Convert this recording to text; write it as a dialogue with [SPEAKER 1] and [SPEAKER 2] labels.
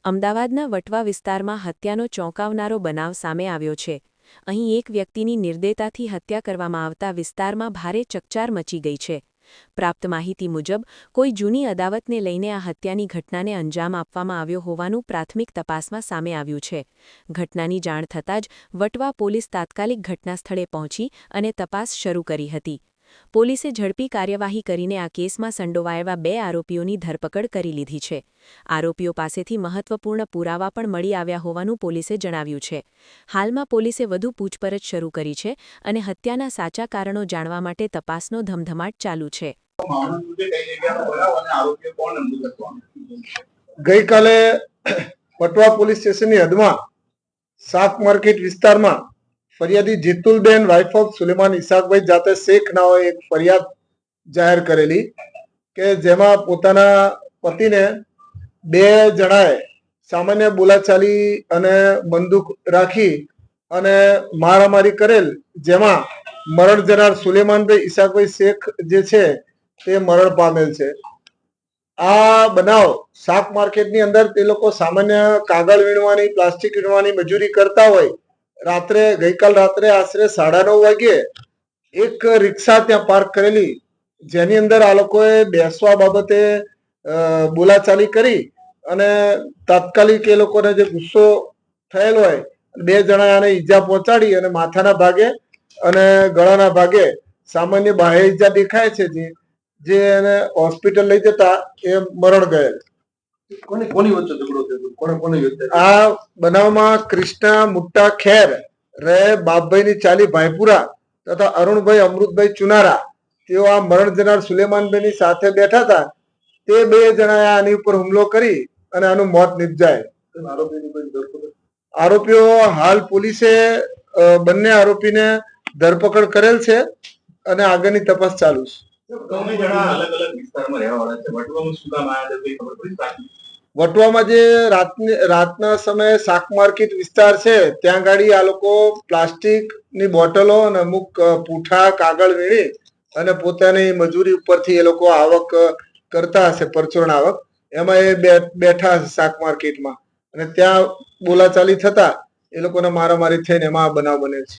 [SPEAKER 1] અમદાવાદના વટવા વિસ્તારમાં હત્યાનો ચોંકાવનારો બનાવ સામે આવ્યો છે। અહીં એક વ્યક્તિની નિર્દયતાથી હત્યા કરવામાં આવતા વિસ્તારમાં ભારે ચકચાર મચી ગઈ છે। પ્રાપ્ત માહિતી મુજબ કોઈ જૂની અદાવતને લઈને આ હત્યાની ઘટનાને અંજામ આપવામાં આવ્યો હોવાનું પ્રાથમિક તપાસમાં સામે આવ્યું છે। ઘટનાની જાણ થતાં જ વટવા પોલીસ તાત્કાલિક ઘટનાસ્થળે પહોંચી અને તપાસ શરૂ કરી હતી। પોલીસે ઝડપી કાર્યવાહી કરીને આ કેસમાં સંડોવાયેલા 2 આરોપીઓની ધરપકડ કરી લીધી છે। આરોપીઓ પાસેથી મહત્વપૂર્ણ પુરાવા પણ મળી આવ્યા હોવાનું પોલીસે જણાવ્યું છે। હાલમાં પોલીસે વધુ પૂછપરછ શરૂ કરી છે અને હત્યાના સાચા કારણો જાણવા માટે તપાસનો ધમધમાટ ચાલુ છે।
[SPEAKER 2] ગઈકાલે વટવા પોલીસ સ્ટેશનની હદમાં શાક માર્કેટ વિસ્તારમાં ફરિયાદી જીતુલબેન વાઇફ ઓફ સુલેમાન ઇસાકભાઈ જાતે શેખ નાઓએ એક ફરિયાદ જાહેર કરેલી કે જેમાં પોતાના પતિને 2 જણાએ સામાન્ય બોલાચાલી અને બંદૂક રાખી અને મારામારી કરેલ, જેમાં મરણ જનાર સુલેમાનભાઈ ઇસાકભાઈ શેખ જે છે તે મરણ પામેલ છે। આ બનાવ શાક માર્કેટની અંદર તે લોકો સામાન્ય કાગળ વીણવાની, પ્લાસ્ટિક વીણવાની મજૂરી કરતા હોય। ગઈકાલ રાત્રે આશરે 9:30 વાગ્યે એક રિક્ષા ત્યાં પાર્ક કરેલી, જેની અંદર આ લોકોએ બેસવા બાબતે બોલાચાલી કરી અને તાત્કાલિક એ લોકોને જે ગુસ્સો થયેલો હોય 2 જણાએ આને ઈજા પહોંચાડી અને માથાના ભાગે અને ગળાના ભાગે સામાન્ય બાહ્ય ઈજા દેખાય છે, જે એને હોસ્પિટલ લઈ જતા એ મરણ ગયેલ। કોની વચ્ચે ઝઘડો થયો? કોને આ બનાવમાં કૃષ્ણા મુટ્ટા ખેર રહે બાપભાઈની ચાલી ભાઈપુરા તથા અરુણભાઈ અમૃતભાઈ ચુનારા, તેઓ આ મરણ જનાર સુલેમાનભાઈની સાથે બેઠા હતા। તે 2 જણાએ આની ઉપર હુમલો કરી અને આનું મોત નિપજાય। આરોપીઓ હાલ પોલીસે બંને આરોપીને ધરપકડ કરેલ છે અને આગળની તપાસ ચાલુ છે। વટવામાં જે રાતના સમયે શાક માર્કેટ વિસ્તાર છે ત્યાં ગાડી આ લોકો પ્લાસ્ટિકની બોટલો અને અમુક પૂઠા કાગળ વીણી અને પોતાની મજૂરી ઉપરથી એ લોકો આવક કરતા હશે, પરચુરણ આવક, એમાં એ બેઠા હશે શાક માર્કેટમાં અને ત્યાં બોલાચાલી થતા એ લોકોને મારામારી થઈને એમાં બનાવ બને છે।